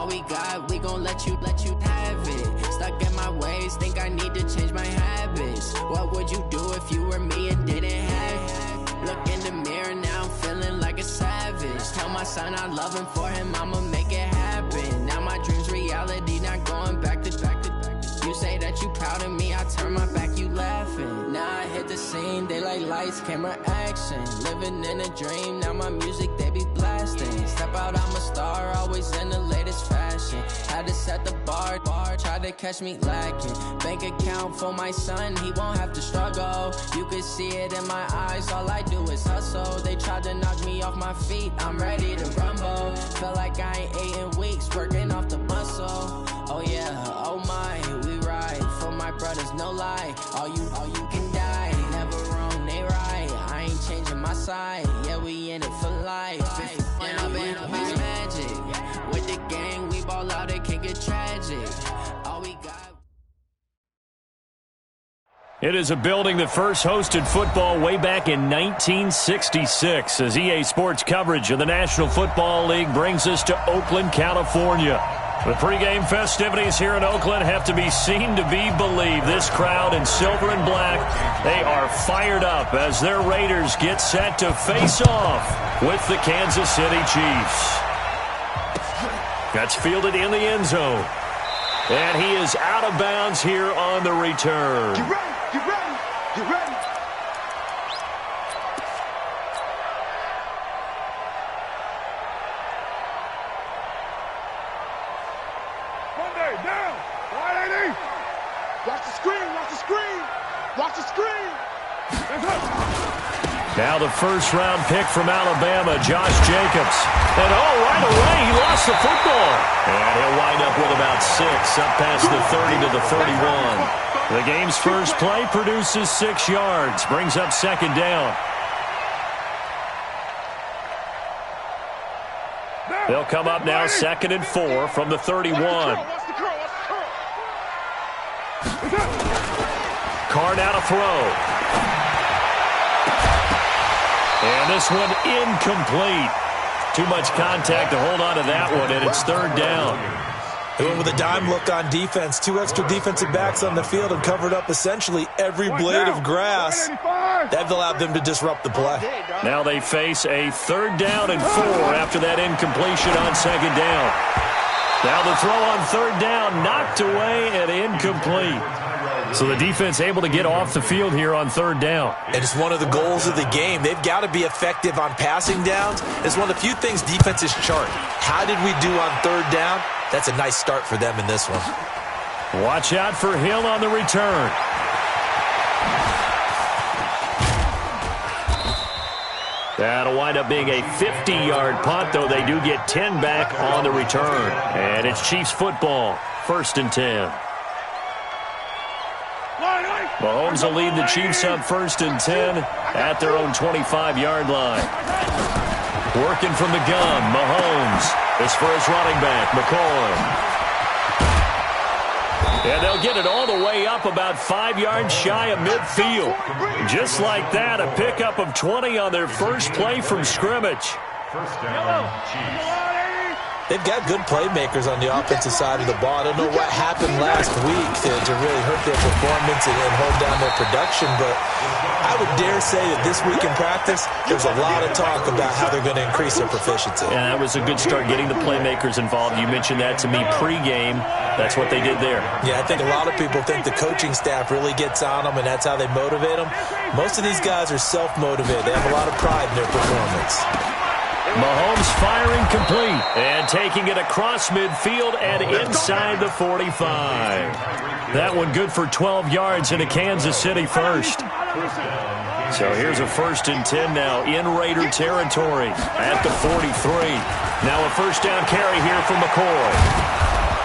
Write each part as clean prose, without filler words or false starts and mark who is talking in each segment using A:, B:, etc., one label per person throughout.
A: we got, we gon' let you have it. Stuck in my ways, think I need to change my habits. What would you do if you were me and didn't have it? Look in the mirror, now I'm feeling like a savage. Tell my son I love him, for him I'ma make it happen. Now my dream's reality, not going back to. You say that you proud of me, I turn my back, you laughing. Now I hit the scene, they like lights, camera, action. Living in a dream, now my music, they be blasting. Step out, I'm a star, always in the latest fashion. Had to set the bar, tried to catch me lacking. Bank account for my son, he won't have to struggle. You could see it in my eyes, all I do is hustle. They tried to knock me off my feet, I'm ready to rumble. Feel like I ain't ate in weeks, working off the muscle. Oh yeah, oh my, we ride for my brothers, no lie. All you can die, never wrong, they right. I ain't changing my side, yeah, we in it for life. And I've been magic with the gang, we ball out, it can get tragic. All we got.
B: It is a building that first hosted football way back in 1966 as EA Sports coverage of the National Football League brings us to Oakland, California. The pregame festivities here in Oakland have to be seen to be believed. This crowd in silver and black, they are fired up as their Raiders get set to face off with the Kansas City Chiefs. That's fielded in the end zone. And he is out of bounds here on the return.
C: Get ready, get ready, get ready. Down, 180. Watch the screen, watch the screen, watch the screen.
B: Now the first-round pick from Alabama, Josh Jacobs. And right away, he lost the football. And he'll wind up with about 6, up past the 30 to the 31. The game's first play produces 6 yards, brings up second down. They'll come up now 2nd and 4 from the 31. Carr now to throw. And this one incomplete. Too much contact to hold on to that one, and it's 3rd down.
D: They went with a dime look on defense. 2 extra defensive backs on the field and covered up essentially every blade of grass. That allowed them to disrupt the play.
B: Now they face a 3rd down and 4 after that incompletion on 2nd down. Now the throw on 3rd down, knocked away and incomplete. So the defense able to get off the field here on 3rd down.
D: And it's one of the goals of the game. They've got to be effective on passing downs. It's one of the few things defenses chart. How did we do on 3rd down? That's a nice start for them in this one.
B: Watch out for Hill on the return. That'll wind up being a 50-yard punt, though they do get 10 back on the return. And it's Chiefs football, 1st and 10. Mahomes will lead the Chiefs up 1st and 10 at their own 25-yard line. Working from the gun, Mahomes is for his running back, McCoy. And they'll get it all the way up about 5 yards shy of midfield. Just like that, a pickup of 20 on their first play from scrimmage.
C: First down, Chiefs.
D: They've got good playmakers on the offensive side of the ball. I don't know what happened last week to really hurt their performance and hold down their production, but I would dare say that this week in practice, there's a lot of talk about how they're going to increase their proficiency.
B: And that was a good start getting the playmakers involved. You mentioned that to me pregame. That's what they did there.
D: Yeah, I think a lot of people think the coaching staff really gets on them, and that's how they motivate them. Most of these guys are self-motivated. They have a lot of pride in their performance.
B: Mahomes firing complete and taking it across midfield and inside the 45. That one good for 12 yards into Kansas City first. So here's a 1st and 10 now in Raider territory at the 43. Now a 1st down carry here from McCoy.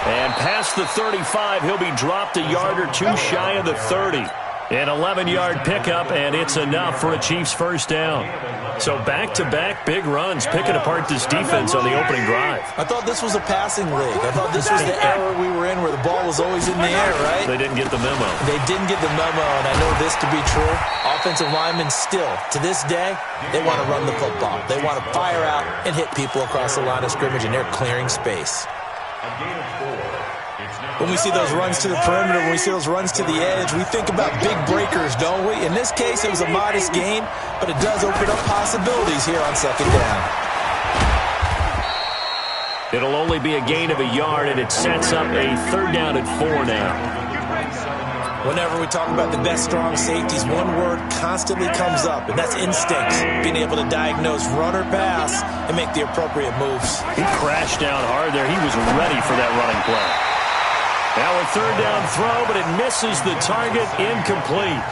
B: And past the 35, he'll be dropped a yard or 2 shy of the 30. An 11-yard pickup, and it's enough for a Chiefs 1st down. So back-to-back big runs picking apart this defense on the opening drive.
D: I thought this was a passing league. I thought this was the era we were in where the ball was always in the air, right?
B: They didn't get the memo.
D: They didn't get the memo, and I know this to be true. Offensive linemen still, to this day, they want to run the football. They want to fire out and hit people across the line of scrimmage, and they're clearing space. When we see those runs to the perimeter, when we see those runs to the edge, we think about big breakers, don't we? In this case, it was a modest gain, but it does open up possibilities here on second down.
B: It'll only be a gain of a yard, and it sets up a 3rd down and 4 now.
D: Whenever we talk about the best strong safeties, one word constantly comes up, and that's instinct. Being able to diagnose run or pass and make the appropriate moves.
B: He crashed down hard there. He was ready for that running play. Now a 3rd down throw, but it misses the target, incomplete.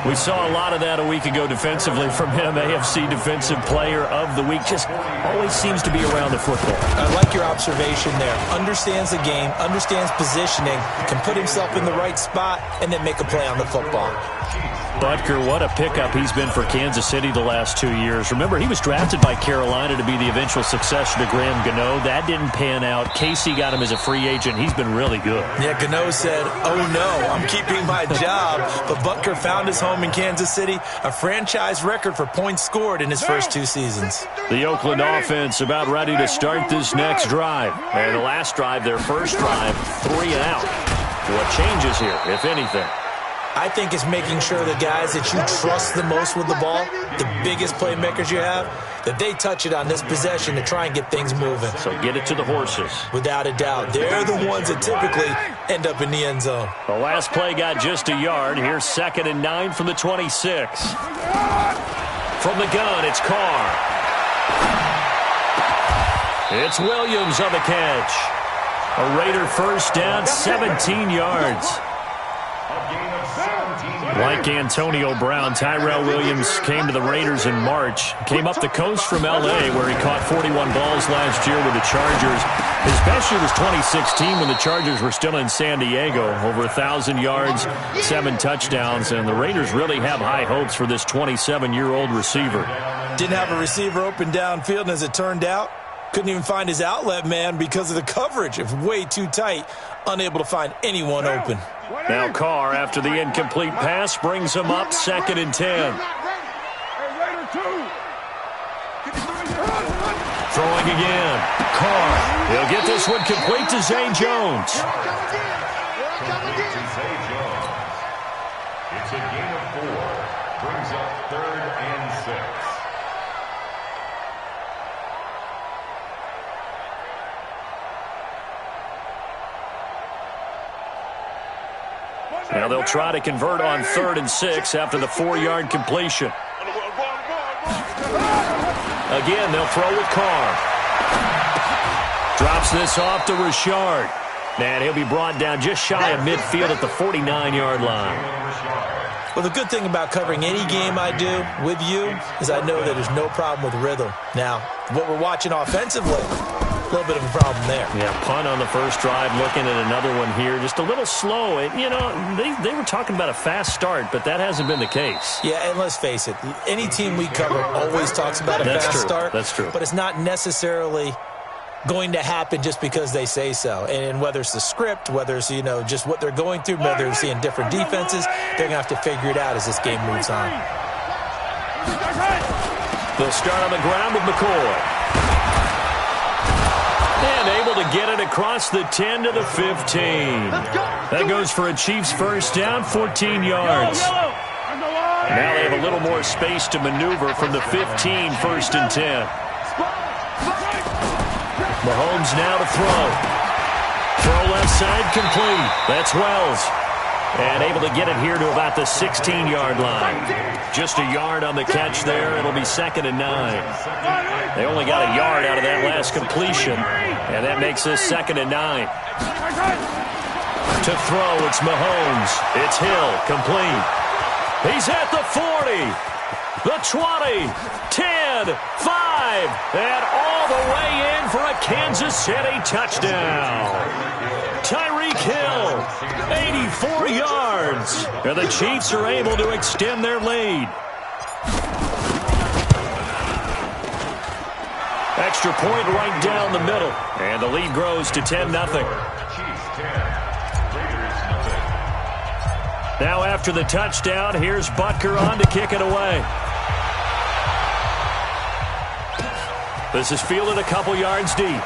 B: We saw a lot of that a week ago defensively from him. AFC Defensive Player of the Week. Just always seems to be around the football.
D: I like your observation there. Understands the game, understands positioning, can put himself in the right spot, and then make a play on the football.
B: Butker, what a pickup he's been for Kansas City the last 2 years. Remember, he was drafted by Carolina to be the eventual successor to Graham Gano. That didn't pan out. Casey got him as a free agent. He's been really good.
D: Yeah, Gano said, oh no, I'm keeping my job. But Butker found his home in Kansas City, a franchise record for points scored in his first 2 seasons.
B: The Oakland offense about ready to start this next drive. And the last drive, their first drive, 3 and out. What changes here, if anything?
D: I think it's making sure the guys that you trust the most with the ball, the biggest playmakers you have, that they touch it on this possession to try and get things moving.
B: So get it to the horses. Without
D: a doubt. They're the ones that typically end up in the end zone.
B: The last play got just a yard. Here's 2nd and 9 from the 26. From the gun, it's Carr. It's Williams on the catch. A Raider first down, 17 yards. Like Antonio Brown, Tyrell Williams came to the Raiders in March. Came up the coast from L.A., where he caught 41 balls last year with the Chargers. His best year was 2016 when the Chargers were still in San Diego. Over 1,000 yards, 7 touchdowns, and the Raiders really have high hopes for this 27-year-old receiver.
D: Didn't have a receiver open downfield, and as it turned out, couldn't even find his outlet man because of the coverage. It was way too tight, unable to find anyone open.
B: Now Carr, after the incomplete pass, brings him up 2nd and 10. Throwing again. Carr. He'll get this one complete to Zay Jones.
E: It's a gain of 4. Brings up 3rd and 6.
B: Now they'll try to convert on 3rd and 6 after the 4-yard completion. Again, they'll throw with Carr. Drops this off to Richard. And he'll be brought down just shy of midfield at the 49-yard line.
D: Well, the good thing about covering any game I do with you is I know that there's no problem with rhythm. Now, what we're watching offensively, a little bit of a problem there.
B: Yeah, punt on the first drive, looking at another one here. Just a little slow. You know, they were talking about a fast start, but that hasn't been the case.
D: Yeah, and let's face it, any team we cover always talks about a fast start.
B: That's true.
D: But it's not necessarily going to happen just because they say so. And whether it's the script, whether it's, you know, just what they're going through, whether they're seeing different defenses, they're going to have to figure it out as this game moves on.
B: They'll start on the ground with McCoy. And able to get it across the 10 to the 15. That goes for a Chiefs first down, 14 yards. Now they have a little more space to maneuver from the 15, 1st and 10. Mahomes now to throw. Throw left side complete. That's Wells. And able to get it here to about the 16-yard line. Just a yard on the catch there. It'll be 2nd and 9. They only got a yard out of that last completion. And that makes this 2nd and 9. To throw, it's Mahomes. It's Hill, complete. He's at the 40. The 20, 10, 5, and all the way in for a Kansas City touchdown. Tyreek Hill, 84 yards. And the Chiefs are able to extend their lead. Extra point right down the middle. And the lead grows to 10-0. Now after the touchdown, here's Butker on to kick it away. This is fielded a couple yards deep.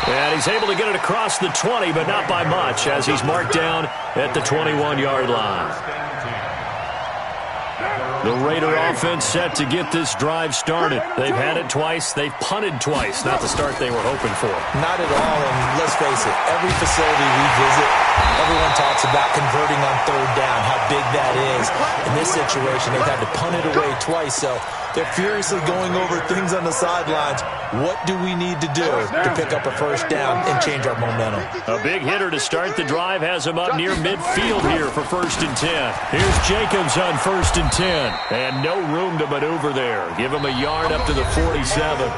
B: And he's able to get it across the 20, but not by much, as he's marked down at the 21-yard line. The Raider offense set to get this drive started. They've had it twice. They've punted twice. Not the start they were hoping for.
D: Not at all, and let's face it, every facility we visit, everyone talks about converting on third down, how big that is. In this situation, they've had to punt it away twice, so they're furiously going over things on the sidelines. What do we need to do to pick up a first down and change our momentum?
B: A big hitter to start the drive has him up near midfield here for 1st and 10. Here's Jacobs on 1st and 10. And no room to maneuver there. Give him a yard up to the 47.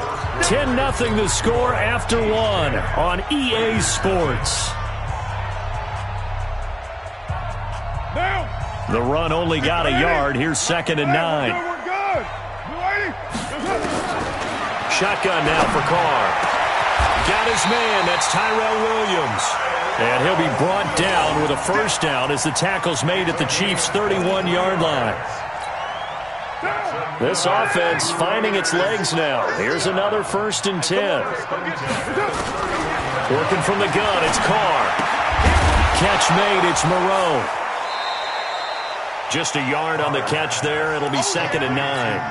B: 10-0 the score after one on EA Sports. The run only got a yard. Here's 2nd and 9. Shotgun now for Carr. Got his man. That's Tyrell Williams. And he'll be brought down with a first down as the tackle's made at the Chiefs' 31-yard line. This offense finding its legs now. Here's another 1st and 10. Working from the gun, it's Carr. Catch made, it's Moreau. Just a yard on the catch there. It'll be 2nd and 9.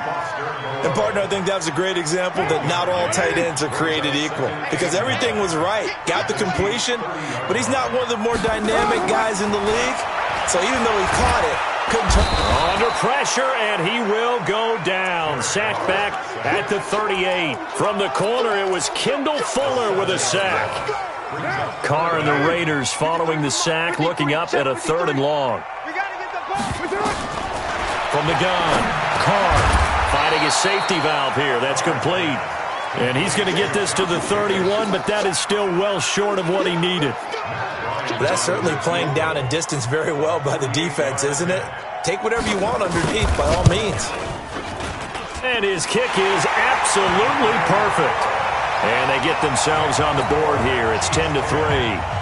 D: And, partner, I think that was a great example that not all tight ends are created equal. Because everything was right. Got the completion, but he's not one of the more dynamic guys in the league. So even though he caught it, couldn't turn.
B: Under pressure, and he will go down. Sacked back at the 38. From the corner, it was Kendall Fuller with a sack. Carr and the Raiders following the sack, looking up at a 3rd and long. From the gun, Carr finding his safety valve here. That's complete. And he's going to get this to the 31, but that is still well short of what he needed.
D: That's certainly playing down and distance very well by the defense, isn't it? Take whatever you want underneath, by all means.
B: And his kick is absolutely perfect. And they get themselves on the board here. It's 10-3.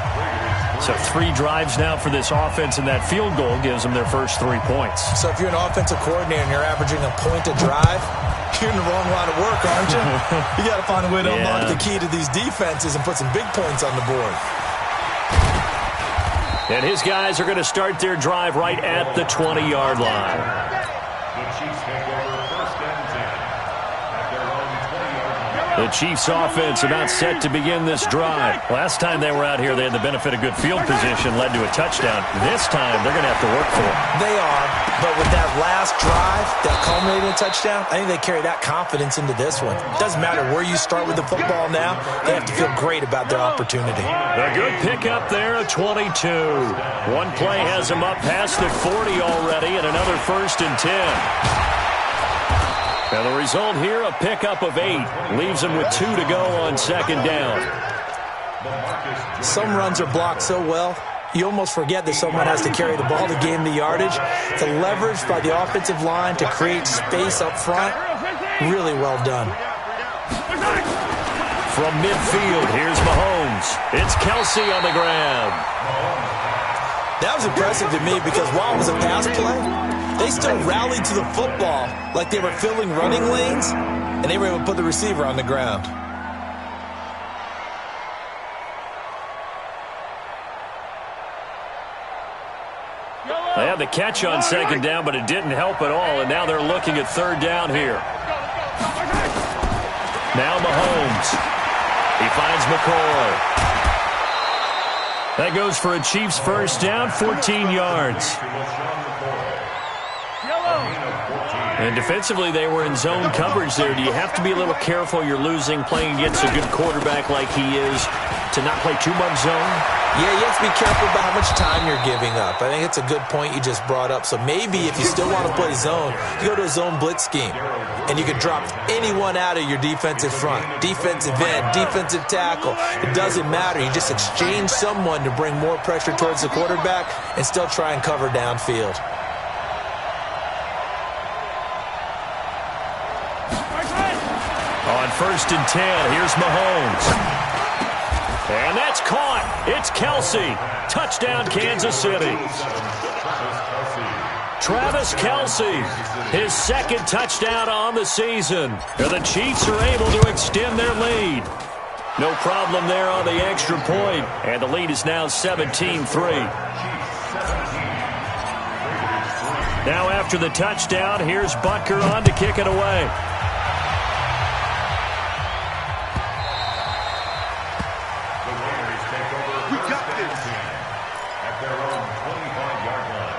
B: So 3 drives now for this offense, and that field goal gives them their first 3 points.
D: So if you're an offensive coordinator and you're averaging a point a drive, you're in the wrong line of work, aren't you? You got to find a way to unlock the key to these defenses and put some big points on the board.
B: And his guys are going to start their drive right at the 20-yard line.
E: The Chiefs take over 1st and 10 at their own 20-yard line.
B: The Chiefs offense about set to begin this drive. Last time they were out here, they had the benefit of good field position, led to a touchdown. This time, they're going to have to work for it.
D: They are, but with that last drive, that culminating touchdown, I think they carry that confidence into this one. Doesn't matter where you start with the football now, they have to feel great about their opportunity.
B: A good pickup there, a 22. One play has them up past the 40 already, and another 1st and 10. And the result here, a pickup of 8. Leaves them with 2 to go on 2nd down.
D: Some runs are blocked so well, you almost forget that someone has to carry the ball to gain the yardage. The leverage by the offensive line to create space up front, really well done.
B: From midfield, here's Mahomes. It's Kelsey on the ground.
D: That was impressive to me because while it was a pass play, they still rallied to the football like they were filling running lanes, and they were able to put the receiver on the ground.
B: They had the catch on 2nd down, but it didn't help at all, and now they're looking at 3rd down here. Now Mahomes. He finds McCoy. That goes for a Chiefs first down, 14 yards. And defensively, they were in zone coverage there. Do you have to be a little careful? You're losing, playing against a good quarterback like he is, to not play too much zone?
D: Yeah, you have to be careful about how much time you're giving up. I think it's a good point you just brought up. So maybe if you still want to play zone, you go to a zone blitz scheme. And you can drop anyone out of your defensive front. Defensive end, defensive tackle. It doesn't matter. You just exchange someone to bring more pressure towards the quarterback and still try and cover downfield.
B: On 1st and 10, here's Mahomes. And that's caught. It's Kelsey. Touchdown, Kansas City. Travis Kelsey, his 2nd touchdown on the season. And the Chiefs are able to extend their lead. No problem there on the extra point, and the lead is now 17-3. Now after the touchdown, here's Butker on to kick it away.
C: We got this.
E: At their own 25-yard line.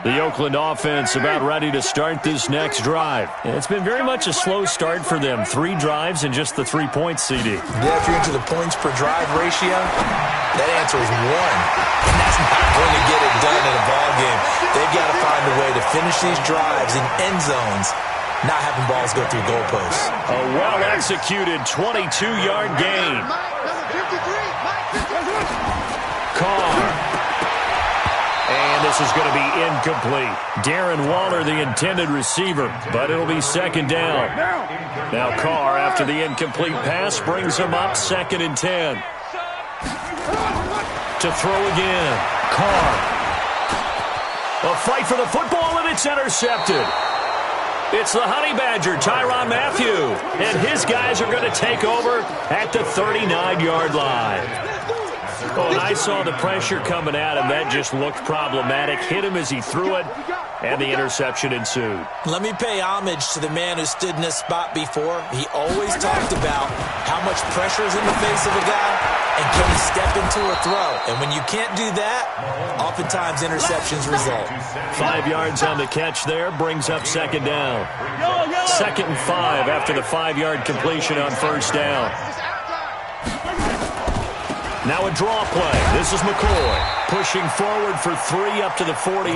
B: The Oakland offense about ready to start this next drive. It's been very much a slow start for them. 3 drives and just the 3 points, CD.
D: Yeah, if you're into the points per drive ratio, that answer is 1. And that's not going to get it done in a ball game. They've got to find a way to finish these drives in end zones, not having balls go through goalposts.
B: A well-executed 22-yard gain. Carr. And this is going to be incomplete. Darren Waller, the intended receiver, but it'll be second down. Now Carr, after the incomplete pass, brings him up 2nd and 10. To throw again. Carr. A fight for the football, and it's intercepted. It's the Honey Badger, Tyrann Mathieu, and his guys are going to take over at the 39-yard line. Oh, and I saw the pressure coming at him. That just looked problematic. Hit him as he threw it, and the interception ensued.
D: Let me pay homage to the man who stood in this spot before. He always talked about how much pressure is in the face of a guy, and can he step into a throw. And when you can't do that, oftentimes interceptions result.
B: 5 yards on the catch there, brings up 2nd down. 2nd and 5 after the 5-yard completion on 1st down. Now a draw play. This is McCoy pushing forward for 3 up to the 48.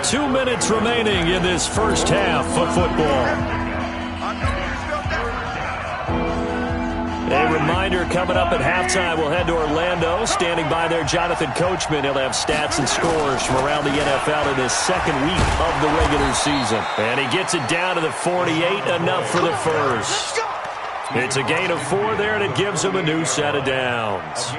B: 2 minutes remaining in this first half of football. A reminder coming up at halftime, we'll head to Orlando. Standing by there, Jonathan Coachman. He'll have stats and scores from around the NFL in his 2nd week of the regular season. And he gets it down to the 48, enough for the first. It's a gain of 4 there, and it gives him a new set of downs.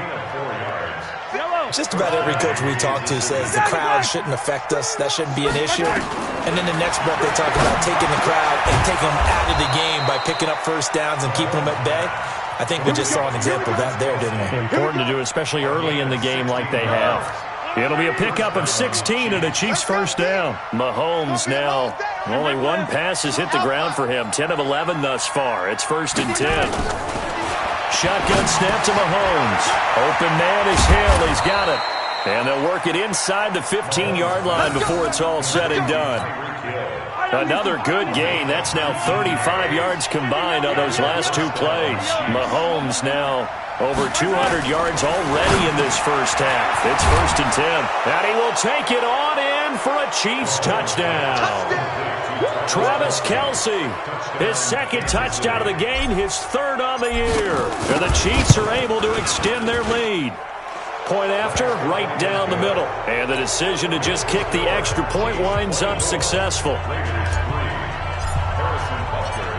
D: Just about every coach we talk to says the crowd shouldn't affect us. That shouldn't be an issue. And then the next breath they talk about taking the crowd and taking them out of the game by picking up first downs and keeping them at bay. I think we just saw an example of that there, didn't we?
B: Important to do, especially early in the game like they have. It'll be a pickup of 16 and a Chiefs first down. Mahomes now, only 1 pass has hit the ground for him. 10 of 11 thus far. It's 1st and 10. Shotgun snap to Mahomes. Open man is Hill. He's got it. And they'll work it inside the 15-yard line before it's all said and done. Another good gain. That's now 35 yards combined on those last 2 plays. Mahomes now over 200 yards already in this first half. It's 1st and 10. And he will take it on in for a Chiefs touchdown. Travis Kelce, his 2nd touchdown of the game, his 3rd on the year. And the Chiefs are able to extend their lead. Point after, right down the middle. And the decision to just kick the extra point winds up successful.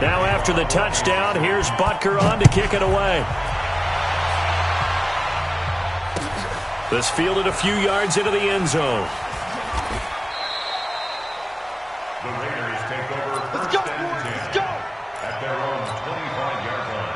B: Now after the touchdown, here's Butker on to kick it away. This fielded a few yards into the end zone.
E: The Raiders take over 1st and 10. Let's go! At their own 25-yard line.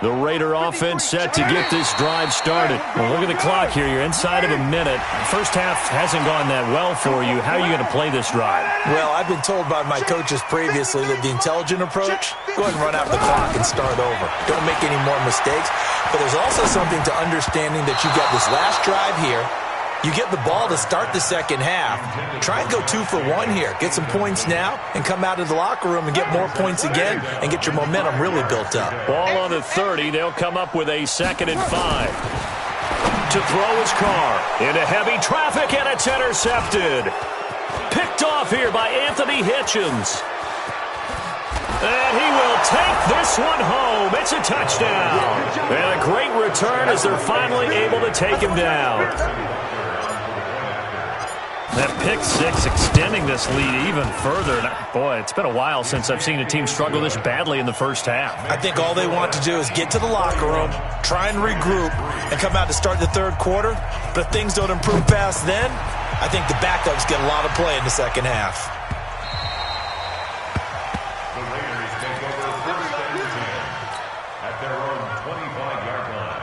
B: The Raider offense set to get this drive started. Well, look at the clock here. You're inside of a minute. First half hasn't gone that well for you. How are you going to play this drive?
D: Well, I've been told by my coaches previously that the intelligent approach, go ahead and run out the clock and start over. Don't make any more mistakes. But there's also something to understanding that you've got this last drive here. You get the ball to start the second half. Try and go 2 for 1 here. Get some points now and come out of the locker room and get more points again and get your momentum really built up.
B: Ball on the 30. They'll come up with a 2nd and 5. To throw his Carr into heavy traffic, and it's intercepted. Picked off here by Anthony Hitchens. And he will take this one home. It's a touchdown. And a great return as they're finally able to take him down. That pick six extending this lead even further. And boy, it's been a while since I've seen a team struggle this badly in the first half.
D: I think all they want to do is get to the locker room, try and regroup, and come out to start the third quarter. But if things don't improve past then, I think the backups get a lot of play in the second half.
E: The Raiders take over first and 10 at their own 25-yard line.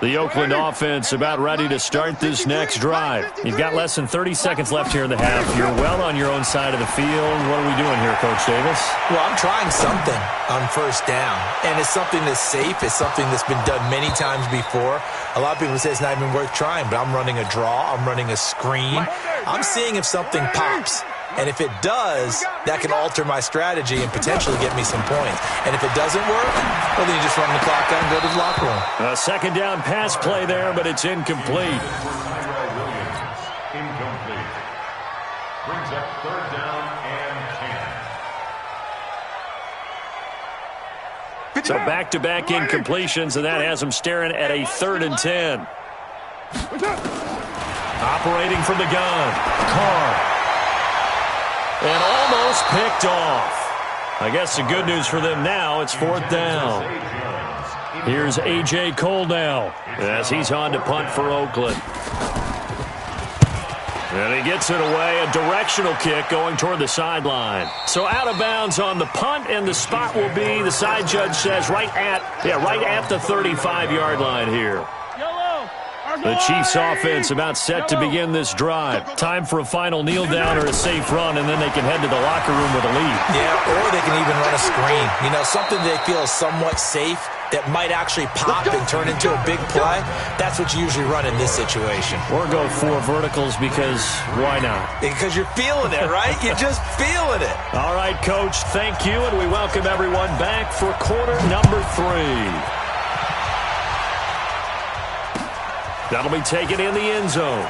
B: The Oakland offense about ready to start this next drive. You've got less than 30 seconds left here in the half. You're well on your own side of the field. What are we doing here, Coach Davis?
D: Well, I'm trying something on first down, and it's something that's safe. It's something that's been done many times before. A lot of people say it's not even worth trying, but I'm running a draw. I'm running a screen. I'm seeing if something pops. And if it does, that can alter my strategy and potentially get me some points. And if it doesn't work, well, then you just run the clock out and go to the locker room.
B: A second down pass play there, but it's incomplete.
E: Incomplete. Brings up third down and 10.
B: So back-to-back incompletions, and that has them staring at a 3rd and 10. Operating from the gun, Carr. And almost picked off. I guess the good news for them now, it's 4th down. Here's A.J. Cole now as he's on to punt for Oakland. And he gets it away, a directional kick going toward the sideline. So out of bounds on the punt, and the spot will be, the side judge says, right at the 35-yard line here. The Chiefs offense about set to begin this drive. Time for a final kneel down or a safe run, and then they can head to the locker room with a lead.
D: Yeah, or they can even run a screen. You know, something they feel is somewhat safe that might actually pop and turn into a big play. That's what you usually run in this situation.
B: Or go 4 verticals because why not?
D: Because you're feeling it, right? You're just feeling it.
B: All right, Coach, thank you, and we welcome everyone back for quarter number 3. That'll be taken in the end zone.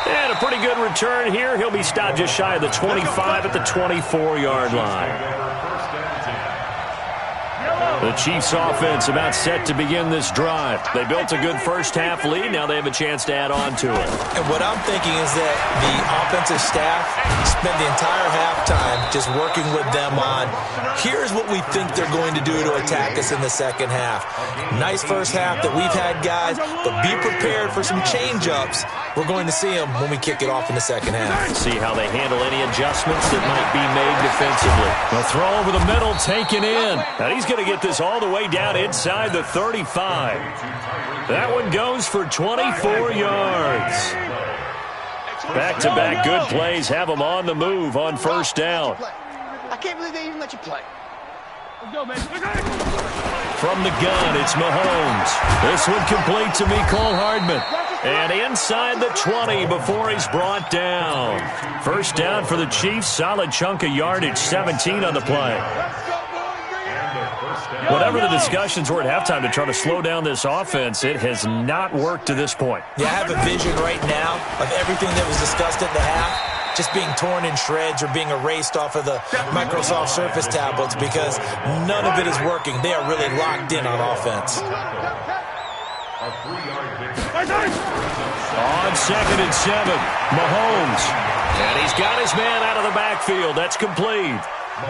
B: And a pretty good return here. He'll be stopped just shy of the 25 at the 24-yard line. The Chiefs offense about set to begin this drive. They built a good first half lead. Now they have a chance to add on to it.
D: And what I'm thinking is that the offensive staff spent the entire halftime just working with them on, here's what we think they're going to do to attack us in the second half. Nice first half that we've had, guys, but be prepared for some change-ups. We're going to see them when we kick it off in the second half.
B: See how they handle any adjustments that might be made defensively. The throw over the middle taken in. And he's going to get this all the way down inside the 35. That one goes for 24 yards. Back-to-back good plays have them on the move on first down.
C: I can't believe they even let you play. Let's go, man.
B: From the gun, it's Mahomes. This one complete to Mecole Hardman. And inside the 20 before he's brought down. First down for the Chiefs. Solid chunk of yardage, 17 on the play. Whatever the discussions were at halftime to try to slow down this offense, it has not worked to this point.
D: Yeah, I have a vision right now of everything that was discussed at the half just being torn in shreds or being erased off of the Microsoft Surface tablets because none of it is working. They are really locked in on offense.
B: On 2nd and 7, Mahomes. And he's got his man out of the backfield. That's complete.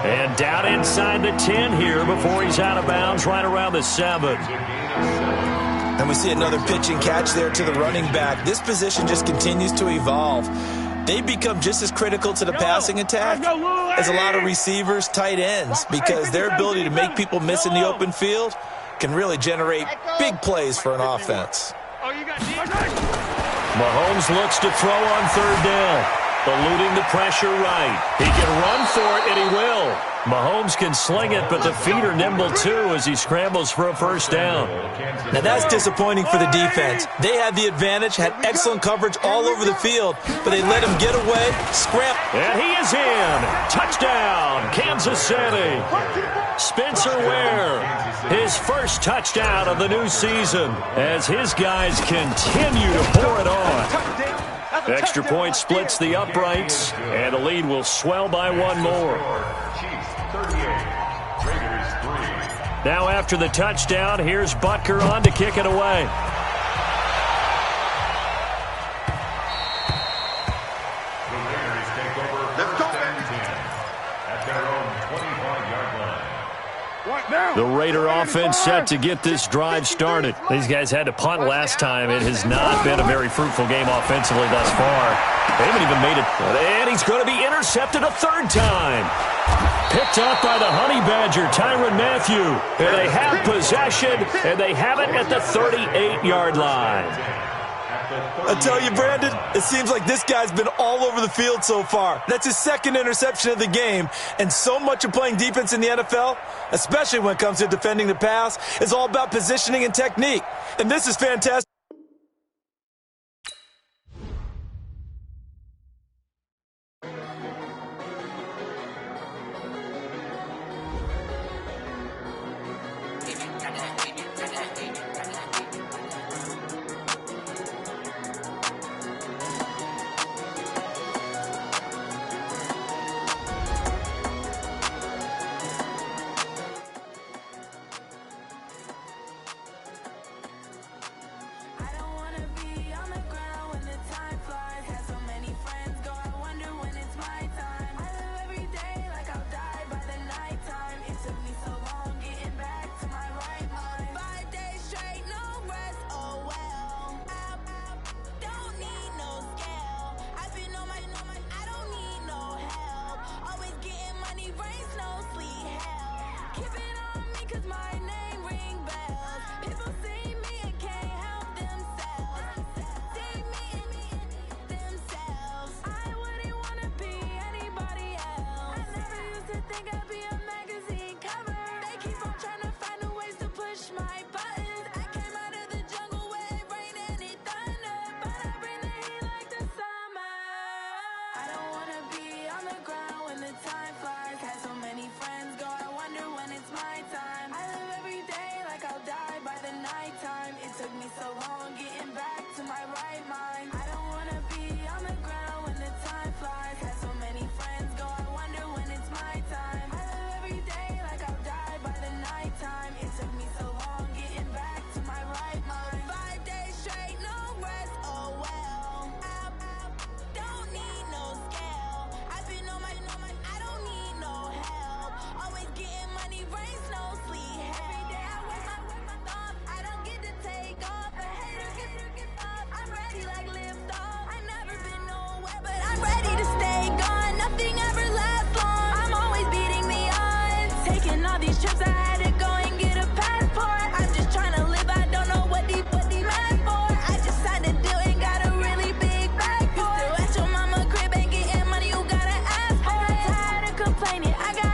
B: And down inside the 10 here before he's out of bounds right around the 7.
D: And we see another pitch and catch there to the running back. This position just continues to evolve. They become just as critical to the passing attack as a lot of receivers, tight ends, because their ability to make people miss in the open field can really generate big plays for an offense.
B: Mahomes looks to throw on 3rd down. Eluding the pressure right. He can run for it, and he will. Mahomes can sling it, but the feet are nimble too as he scrambles for a first down.
D: Now that's disappointing for the defense. They had the advantage, had excellent coverage all over the field, but they let him get away, scramble.
B: And he is in. Touchdown, Kansas City. Spencer Ware, his first touchdown of the new season as his guys continue to pour it on. Extra point splits the uprights, and the lead will swell by one more. Now after the touchdown, here's Butker on to kick it away. The Raider offense set to get this drive started. These guys had to punt last time. It has not been a very fruitful game offensively thus far. They haven't even made it. And he's going to be intercepted a third time. Picked up by the Honey Badger, Tyrann Mathieu. And they have possession, and they have it at the 38-yard line.
D: I tell you, Brandon, it seems like this guy's been all over the field so far. That's his second interception of the game. And so much of playing defense in the NFL, especially when it comes to defending the pass, is all about positioning and technique. And this is fantastic.
F: I got